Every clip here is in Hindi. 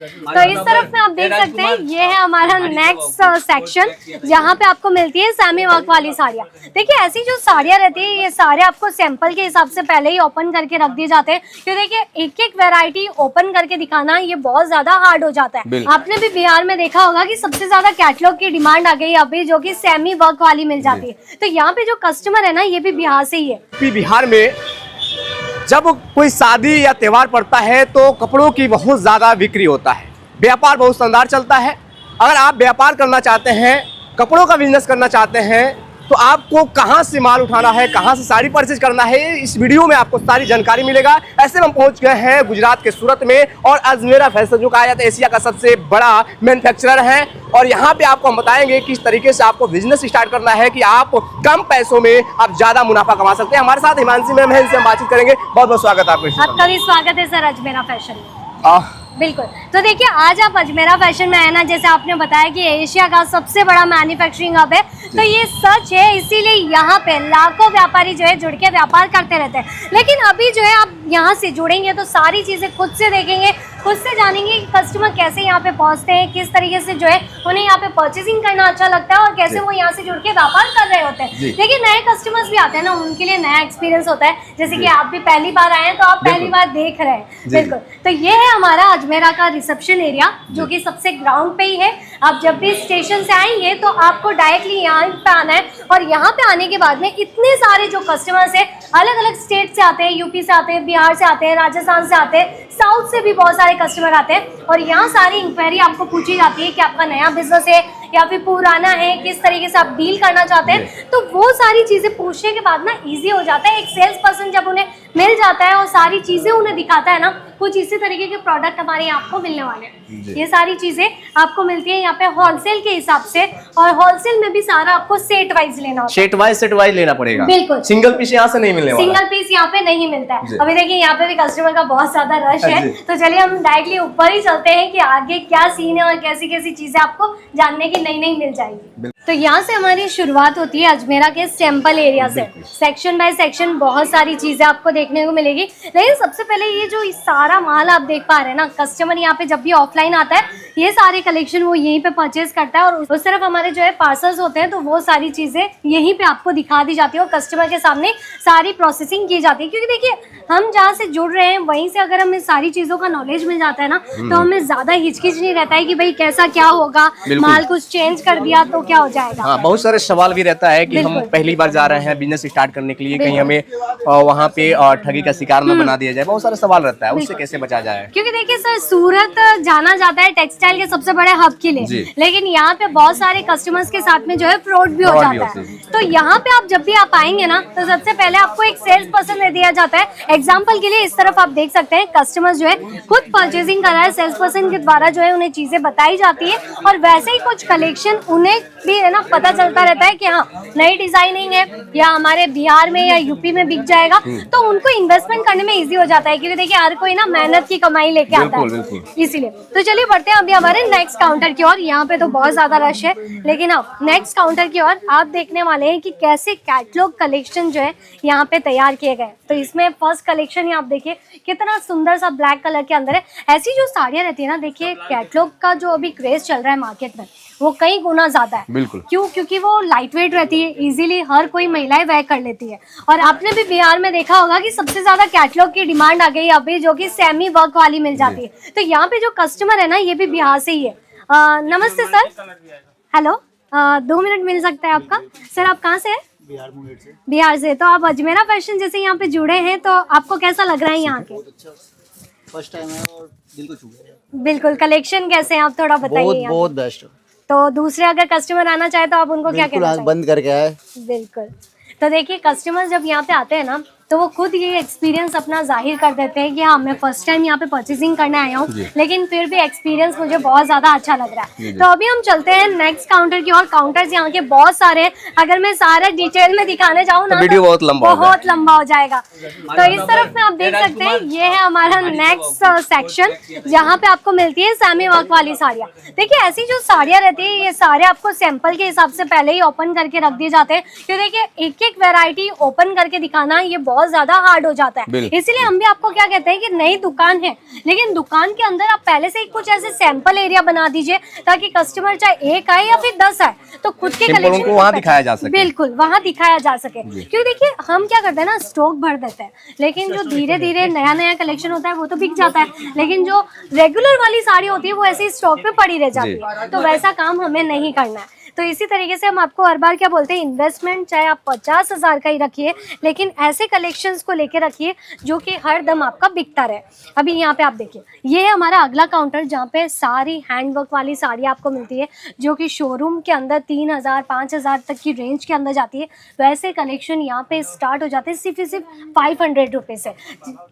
तो इस तरफ में आप देख सकते हैं ये है हमारा नेक्स्ट सेक्शन, जहाँ पे आपको मिलती है सेमी वर्क वाली साड़ियाँ। देखिए ऐसी जो साड़ियाँ रहती है ये सारे आपको सैंपल के हिसाब से पहले ही ओपन करके रख दिए जाते हैं, क्योंकि देखिए एक एक वैरायटी ओपन करके दिखाना ये बहुत ज्यादा हार्ड हो जाता है। आपने भी बिहार में देखा होगा कि सबसे ज्यादा कैटलॉग की डिमांड आ गई अभी, जो कि सेमी वर्क वाली मिल जाती है। तो यहाँ पे जो कस्टमर है ना ये भी बिहार से ही है। बिहार में जब कोई शादी या त्योहार पड़ता है तो कपड़ों की बहुत ज़्यादा बिक्री होता है, व्यापार बहुत शानदार चलता है। अगर आप व्यापार करना चाहते हैं, कपड़ों का बिजनेस करना चाहते हैं, तो आपको कहां से माल उठाना है, कहां से साड़ी परचेज करना है, इस वीडियो में आपको सारी जानकारी मिलेगा। ऐसे में हम पहुंच गए हैं गुजरात के सूरत में, और अजमेरा फैशन जो कहा जाता है एशिया का सबसे बड़ा मैन्युफैक्चरर है, और यहाँ पे आपको हम बताएंगे किस तरीके से आपको बिजनेस स्टार्ट करना है कि आप कम पैसों में आप ज्यादा मुनाफा कमा सकते हैं। हमारे साथ हिमांशी मैम है, इनसे हम बातचीत करेंगे। बहुत बहुत स्वागत आपका। आपका भी स्वागत है सर अजमेरा फैशन में। बिल्कुल, तो देखिए आज आप अजमेरा फैशन में आए ना, जैसे आपने बताया कि एशिया का सबसे बड़ा मैन्युफैक्चरिंग हब है, तो ये सच है। इसीलिए यहाँ पे लाखों व्यापारी जो है जुड़ के व्यापार करते रहते हैं। लेकिन अभी जो है आप यहाँ से जुड़ेंगे तो सारी चीज़ें खुद से देखेंगे, खुद से जानेंगे कि कस्टमर कैसे यहाँ पे पहुँचते हैं, किस तरीके से जो है उन्हें यहाँ पे परचेसिंग करना अच्छा लगता है, और कैसे वो यहाँ से जुड़ के व्यापार कर रहे होते हैं। देखिए नए कस्टमर्स भी आते हैं ना, उनके लिए नया एक्सपीरियंस होता है। जैसे कि आप भी पहली बार आए हैं तो आप पहली बार देख रहे हैं। बिल्कुल, तो ये है हमारा अजमेरा का रिसेप्शन एरिया, जो कि सबसे ग्राउंड पे ही है। आप जब भी स्टेशन से आएंगे तो आपको डायरेक्टली यहाँ पे आना है, और यहाँ पे आने के बाद में इतने सारे जो कस्टमर्स हैं अलग अलग स्टेट से आते हैं, यूपी से आते हैं, बिहार से आते हैं, राजस्थान से आते हैं, साउथ से भी बहुत सारे कस्टमर आते हैं। और यहाँ सारी इंक्वायरी आपको पूछी जाती है कि आपका नया बिजनेस है या फिर पुराना है, किस तरीके से आप डील करना चाहते हैं। तो वो सारी चीजें पूछने के बाद ना इजी हो जाता है। एक सेल्स पर्सन जब उन्हें मिल जाता है और सारी चीजें उन्हें दिखाता है ना, कुछ इसी तरीके के प्रोडक्ट हमारे यहाँ आपको मिलने वाले हैं। ये सारी चीजें आपको मिलती है यहाँ पे होलसेल के हिसाब से, और होलसेल में भी सारा आपको सेट वाइज लेना होता है। सेट वाइज लेना पड़ेगा। बिल्कुल, सिंगल पीस यहाँ से नहीं मिलने वाला। सिंगल पीस यहाँ पे नहीं मिलता है। अभी देखिए यहाँ पे भी कस्टमर का बहुत ज्यादा रश है, तो चलिए हम डायरेक्टली ऊपर ही चलते हैं कि आगे क्या सीन है और कैसी कैसी चीजें आपको जानने की नई नई मिल जाएगी। तो यहाँ से हमारी शुरुआत होती है अजमेरा के सैंपल एरिया से। सेक्शन बाय सेक्शन बहुत सारी चीजें आपको देखने को मिलेगी। लेकिन सबसे पहले ये जो सारा माल आप देख पा रहे हैं ना, कस्टमर यहाँ पे जब भी ऑफलाइन आता है ये सारे कलेक्शन वो यहीं पे परचेज करता है, और उस तरफ हमारे जो है पार्सल्स होते हैं, तो वो सारी चीजें यहीं पे आपको दिखा दी जाती है और कस्टमर के सामने सारी प्रोसेसिंग की जाती है। क्योंकि देखिए हम जहाँ से जुड़ रहे हैं वहीं से अगर हमें सारी चीजों का नॉलेज मिल जाता है ना, तो हमें ज्यादा हिचकिच नहीं रहता है कि भाई कैसा क्या होगा, माल कुछ चेंज कर दिया तो क्या हो जाएगा। हाँ, बहुत सारे सवाल भी रहता है कि हम पहली बार जा रहे हैं बिजनेस स्टार्ट करने के लिए, कहीं हमें वहाँ पे ठगी का शिकार न बना दिया जाए। बहुत सारा सवाल रहता है, उससे कैसे बचा जाए। क्योंकि देखिए सर सूरत जाना जाता है टेक्सटाइल के सबसे बड़े हब के लिए, लेकिन यहाँ पे बहुत सारे कस्टमर्स के साथ में जो है फ्रॉड भी हो जाता है। तो यहाँ पे आप जब भी आप आएंगे ना, तो सबसे पहले आपको एक सेल्स पर्सन दे दिया जाता है। एग्जाम्पल के लिए इस तरफ आप देख सकते हैं कस्टमर्स जो है खुद परचेजिंग कर रहा है, सेल्स पर्सन के द्वारा जो है उन्हें चीजें बताई जाती है, और वैसे ही कुछ कलेक्शन उन्हें भी है ना पता चलता रहता है कि हाँ नई डिजाइनिंग है या हमारे बिहार में या यूपी में बिक जाएगा, तो उनको इन्वेस्टमेंट करने में इजी हो जाता है। क्योंकि देखिए हर कोई ना मेहनत की कमाई लेके आता है, इसीलिए। तो चलिए बढ़ते हैं अभी हमारे नेक्स्ट काउंटर की ओर। यहाँ पे तो बहुत ज्यादा रश है, लेकिन अब नेक्स्ट काउंटर की ओर आप देखने वाले हैं कि कैसे कैटलॉग कलेक्शन जो है यहाँ पे तैयार किए गए। तो इसमें फर्स्ट कलेक्शन आप देखिए कितना सुंदर सा ब्लैक कलर के अंदर है। ऐसी जो साड़ियाँ रहती है ना, देखिए कैटलॉग का जो अभी क्रेज चल रहा है मार्केट में वो कई गुना ज्यादा है। बिल्कुल, क्यों? क्योंकि वो लाइट वेट रहती है, इजीली हर कोई महिलाएं वेयर कर लेती है। और आपने भी बिहार में देखा होगा कि सबसे ज्यादा कैटलॉग की डिमांड आ गई अभी, जो कि सेमी वर्क वाली मिल जाती है। तो यहाँ पे जो कस्टमर है ना ये भी बिहार से ही है। नमस्ते सर। हेलो, 2 मिनट मिल सकता है आपका? सर आप कहाँ से है? बिहार से। तो आप अजमेरा फैशन जैसे यहाँ पे जुड़े हैं, तो आपको कैसा लग रहा है यहाँ के? फर्स्ट टाइम है और दिल को छू गया। बिल्कुल, कलेक्शन कैसे हैं आप थोड़ा बताइए। बहुत बेस्ट। तो दूसरे अगर कस्टमर आना चाहे तो आप उनको क्या कहना चाहिए? बंद करके आए। बिल्कुल, तो देखिए कस्टमर जब यहाँ पे आते हैं ना, तो वो खुद ये एक्सपीरियंस अपना जाहिर कर देते हैं कि हाँ मैं फर्स्ट टाइम यहाँ पे परचेसिंग करने आया हूँ, लेकिन फिर भी एक्सपीरियंस मुझे बहुत ज्यादा अच्छा लग रहा है। तो अभी हम चलते हैं नेक्स्ट काउंटर की ओर। काउंटर्स यहाँ के बहुत सारे हैं, अगर मैं सारा डिटेल में दिखाने जाऊँ ना वीडियो बहुत लंबा हो जाएगा। तो इस तरफ में आप देख सकते हैं ये है हमारा नेक्स्ट सेक्शन, जहाँ पे आपको मिलती है सेमी वर्क वाली साड़ियाँ। देखिए ऐसी जो साड़ियाँ रहती है ये सारे आपको सैंपल के हिसाब से पहले ही ओपन करके रख दिए जाते हैं, क्योंकि देखिए एक एक वेरायटी ओपन करके दिखाना ये बहुत ज्यादा हार्ड हो जाता है। बिल्कुल। इसीलिए हम भी आपको क्या कहते हैं कि नई दुकान है, लेकिन दुकान के अंदर आप पहले से ही कुछ ऐसे सैंपल एरिया बना दीजिए ताकि कस्टमर चाहे 1 आए या फिर 10 आए तो खुद के सिंपल कलेक्शन उनको वहाँ दिखाया जा सके। बिल्कुल वहाँ दिखाया जा सके। क्योंकि देखिए हम क्या करते हैं ना, स्टॉक भर देते हैं, लेकिन जो धीरे धीरे नया नया कलेक्शन होता है वो तो बिक जाता है, लेकिन जो रेगुलर वाली साड़ी होती है वो ऐसे ही स्टॉक पे पड़ी रह जाती है। तो वैसा काम हमें नहीं करना है। तो इसी तरीके से हम आपको हर बार क्या बोलते हैं, इन्वेस्टमेंट चाहे आप 50,000 का ही रखिए, लेकिन ऐसे कलेक्शंस को लेके रखिए जो कि हर दम आपका बिकता रहे। अभी यहाँ पे आप देखिए, ये है हमारा अगला काउंटर जहाँ पे सारी हैंडवर्क वाली साड़ी आपको मिलती है जो कि शोरूम के अंदर 3,000 5,000 तक की रेंज के अंदर जाती है। वैसे कलेक्शन यहाँ पे स्टार्ट हो जाते हैं सिर्फ 500 रुपए से।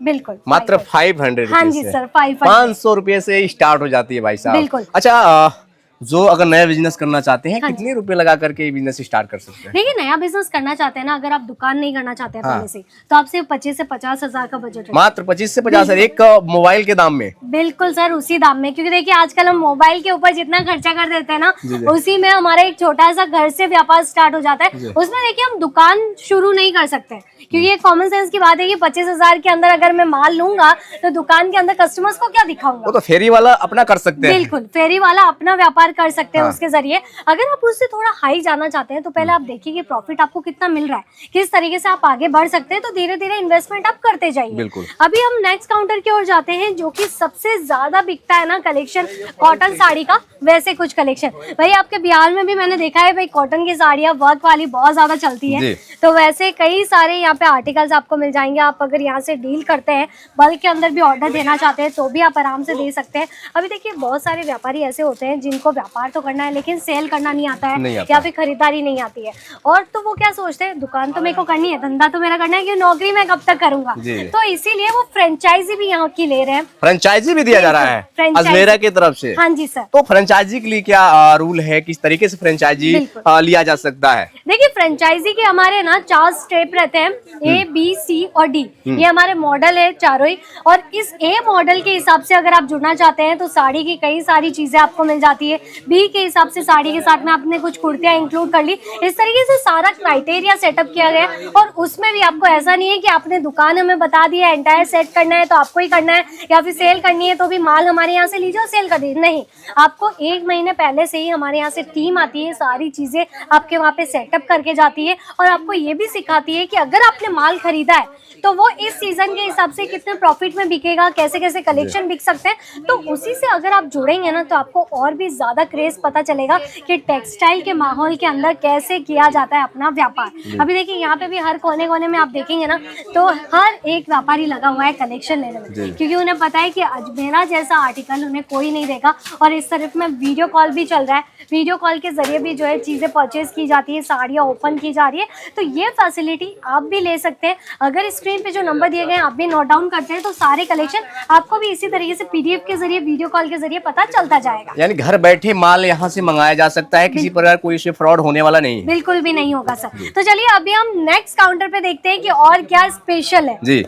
बिल्कुल मात्र 500 हाँ जी सर, 500 500 रुपए से स्टार्ट हो जाती है भाई साहब। बिल्कुल। अच्छा, जो अगर नया बिजनेस करना चाहते हैं हाँ कितने रुपए लगा करके बिजनेस स्टार्ट कर सकते हैं? देखिए नया बिजनेस करना चाहते हैं ना, अगर आप दुकान नहीं करना चाहते हैं पहले से, तो आप सिर्फ 25 से 50,000 का बजट है। मात्र 25 से 50 एक मोबाइल के दाम में? बिल्कुल सर, उसी दाम में। क्योंकि देखिए आजकल हम मोबाइल के ऊपर जितना खर्चा कर देते हैं ना, उसी में हमारा एक छोटा सा घर से व्यापार स्टार्ट हो जाता है। उसमें देखिए हम दुकान शुरू नहीं कर सकते, क्योंकि ये कॉमन सेंस की बात है कि 25,000 के अंदर अगर मैं माल लूंगा तो दुकान के अंदर कस्टमर्स को क्या दिखाऊंगा। वो तो फेरी वाला अपना कर सकते हैं। बिल्कुल, फेरी वाला अपना व्यापार कर सकते हैं उसके जरिए। अगर आप उससे थोड़ा हाई जाना चाहते हैं तो पहले आप देखिए कि प्रॉफिट आपको कितना मिल रहा है, किस तरीके से आप आगे बढ़ सकते हैं, तो धीरे धीरे इन्वेस्टमेंट आप करते जाइए। बिल्कुल। अभी हम नेक्स्ट काउंटर की ओर जाते हैं जो कि सबसे ज्यादा बिकता है ना कलेक्शन कॉटन साड़ी का। वैसे कुछ कलेक्शन भाई आपके बिहार में भी मैंने देखा है भाई, कॉटन की साड़ियाँ वर्क वाली बहुत ज्यादा चलती है। तो वैसे कई सारे यहाँ पे आर्टिकल्स आपको मिल जाएंगे। आप अगर यहाँ से डील करते हैं, बल्क के अंदर भी ऑर्डर देना चाहते हैं तो भी आप आराम से दे सकते हैं। अभी देखिए बहुत सारे व्यापारी ऐसे होते हैं जिनको व्यापार तो करना है लेकिन सेल करना नहीं आता है, या फिर खरीदारी नहीं आती है, और तो वो क्या सोचते हैं, दुकान तो मेरे को करनी है, धंधा तो मेरा करना है, कि नौकरी मैं कब तक करूंगा। तो इसीलिए वो फ्रेंचाइजी भी यहाँ की ले रहे हैं। फ्रेंचाइजी भी दिया जा रहा है अजमेरा की तरफ से? हाँ जी सर। तो फ्रेंचाइजी के लिए क्या रूल है, किस तरीके से फ्रेंचाइजी लिया जा सकता है? देखिए फ्रेंचाइजी के हमारे ना 4 स्टेप रहते हैं, A B C और D। ये हमारे मॉडल है चारों ही, और इस A मॉडल के हिसाब से अगर आप जुड़ना चाहते हैं तो साड़ी की कई सारी चीजें आपको मिल जाती है। B के हिसाब से साड़ी के साथ में आपने कुछ कुर्तियां इंक्लूड कर ली। इस तरीके से सारा क्राइटेरिया सेटअप किया गया है, और उसमें भी आपको ऐसा नहीं है कि आपने दुकान हमें बता दिया एंटायर सेट करना है तो आपको ही करना है, या फिर सेल करनी है तो भी माल हमारे यहाँ से लीजिए और सेल कर दीजिए। नहीं, आपको 1 महीने पहले से ही हमारे यहाँ से टीम आती है, सारी चीजें आपके वहाँ पे सेटअप करके जाती है, और आपको ये भी सिखाती है कि अगर आपने माल खरीदा है तो वो इस सीजन के हिसाब से कितने प्रॉफिट में बिकेगा, कैसे कैसे कलेक्शन बिक सकते हैं। तो उसी से अगर आप जुड़ेंगे ना तो आपको और भी ज्यादा क्रेज पता चलेगा कि टेक्सटाइल के माहौल के अंदर कैसे किया जाता है अपना व्यापार। अभी देखिए यहाँ पे भी हर कोने कोने में आप देखेंगे ना तो हर एक व्यापारी लगा हुआ है कलेक्शन लेने में, क्योंकि उन्हें पता है कि अजमेरा जैसा आर्टिकल उन्हें कोई नहीं देगा। और इस तरफ में वीडियो कॉल भी चल रहा है, वीडियो कॉल के जरिए भी जो है चीजें परचेज की जाती है, साड़ियाँ ओपन की जा रही है। तो ये फैसिलिटी आप भी ले सकते हैं। अगर स्क्रीन पे जो नंबर दिए गए आप भी नोट डाउन करते हैं तो सारे कलेक्शन आपको भी इसी तरीके से PDF के जरिए, वीडियो कॉल के जरिए पता चलता जाएगा। यानी घर बैठे माल यहाँ से मंगाया जा सकता है, किसी प्रकार कोई से फ्रॉड होने वाला नहीं है? बिल्कुल भी नहीं होगा सर। तो चलिए अभी हम नेक्स्ट काउंटर पे देखते हैं कि और क्या स्पेशल है। जी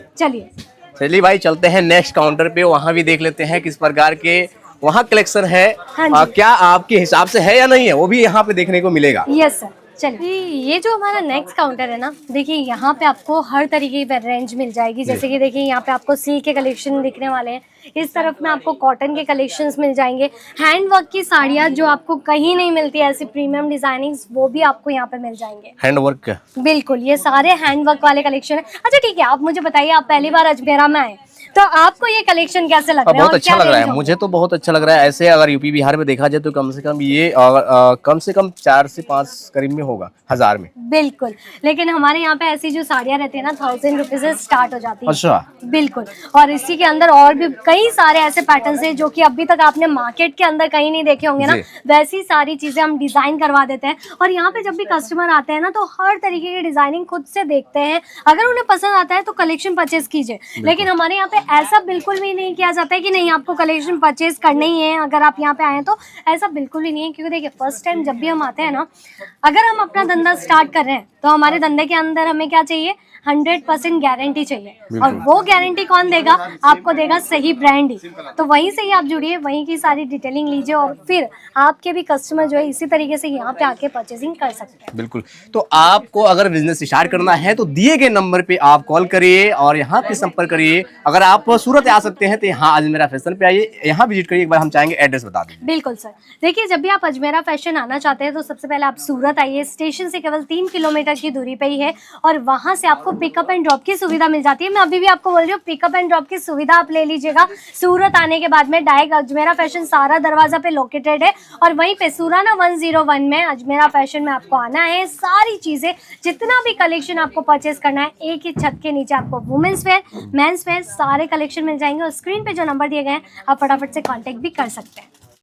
चलिए भाई चलते हैं नेक्स्ट काउंटर पे, वहाँ भी देख लेते हैं किस प्रकार के वहाँ कलेक्शन है। क्या आपके हिसाब से है या नहीं है, वो भी यहाँ पे देखने को मिलेगा। Yes sir. चलिए ये जो हमारा नेक्स्ट काउंटर है ना, देखिए यहाँ पे आपको हर तरीके की रेंज मिल जाएगी। जैसे कि देखिए यहाँ पे आपको सिल्क के कलेक्शन दिखने वाले हैं, इस तरफ में आपको कॉटन के कलेक्शंस मिल जाएंगे, हैंडवर्क की साड़ियाँ जो आपको कहीं नहीं मिलती ऐसी प्रीमियम डिजाइनिंग्स, वो भी आपको यहाँ पे मिल जाएंगे। हैंडवर्क? बिल्कुल, ये सारे हैंडवर्क वाले कलेक्शन है। अच्छा ठीक है, आप मुझे बताइए, आप पहली बार अजमेरा में आए तो आपको ये कलेक्शन कैसे लग रहा है? बहुत अच्छा लग रहा है, मुझे तो बहुत अच्छा लग रहा है। ऐसे अगर यूपी बिहार में देखा जाए तो कम से कम ये कम से कम 4 से 5 करीब में होगा, 1000 में। बिल्कुल, लेकिन हमारे यहाँ पे ऐसी जो साड़ियाँ रहती है ना 1000 रुपए से स्टार्ट हो जाती है। अच्छा। बिल्कुल, और इसी के अंदर और भी कई सारे ऐसे पैटर्न्स हैं जो कि अभी तक आपने मार्केट के अंदर कहीं नहीं देखे होंगे ना, वैसी सारी चीजें हम डिजाइन करवा देते हैं। और यहाँ पे जब भी कस्टमर आते हैं ना तो हर तरीके की डिजाइनिंग खुद से देखते हैं, अगर उन्हें पसंद आता है तो कलेक्शन परचेज कीजिए। लेकिन हमारे यहाँ पे ऐसा बिल्कुल भी नहीं किया जाता है कि नहीं आपको कलेक्शन परचेज करना ही है अगर आप यहाँ पे आए, तो ऐसा बिल्कुल भी नहीं है। क्योंकि देखिए फर्स्ट टाइम जब भी हम आते हैं ना, अगर हम अपना धंधा स्टार्ट कर रहे हैं तो हमारे धंधे के अंदर हमें क्या चाहिए, 100% गारंटी चाहिए, और वो गारंटी कौन देगा? आपको देगा सही ब्रांड ही। तो वहीं से ही आप जुड़िए, वहीं की सारी डिटेलिंग लीजिए, और फिर आपके भी कस्टमर जो है इसी तरीके से यहाँ पे आके परचेजिंग कर सकते हैं। बिल्कुल। तो आपको अगर बिजनेस स्टार्ट करना है तो दिए गए नंबर पे आप कॉल करिए और यहाँ पे संपर्क करिए। अगर आप सूरत आ सकते हैं तो यहाँ अजमेरा फैशन पे आइए, यहाँ विजिट करिए। एक बार हम चाहेंगे एड्रेस बता दें। बिल्कुल सर, देखिए जब भी आप अजमेरा फैशन आना चाहते हैं तो सबसे पहले आप सूरत आइए। स्टेशन से केवल 3 किलोमीटर की दूरी पे ही है, और वहाँ से आपको पिकअप एंड ड्रॉप की सुविधा मिल जाती है। मैं अभी भी आपको बोल रही हूँ, पिकअप एंड ड्रॉप की सुविधा आप ले लीजिएगा। सूरत आने के बाद में डायरेक्ट अजमेरा फैशन सारा दरवाजा पे लोकेटेड है, और वहीं पे सुराना 101 में अजमेरा फैशन में आपको आना है। सारी चीजें, जितना भी कलेक्शन आपको परचेस करना है, एक ही छत के नीचे आपको वुमेन्स वेयर, मेंस वेयर सारे कलेक्शन मिल जाएंगे। और स्क्रीन पे जो नंबर दिए गए हैं आप फटाफट से कांटेक्ट भी कर सकते हैं।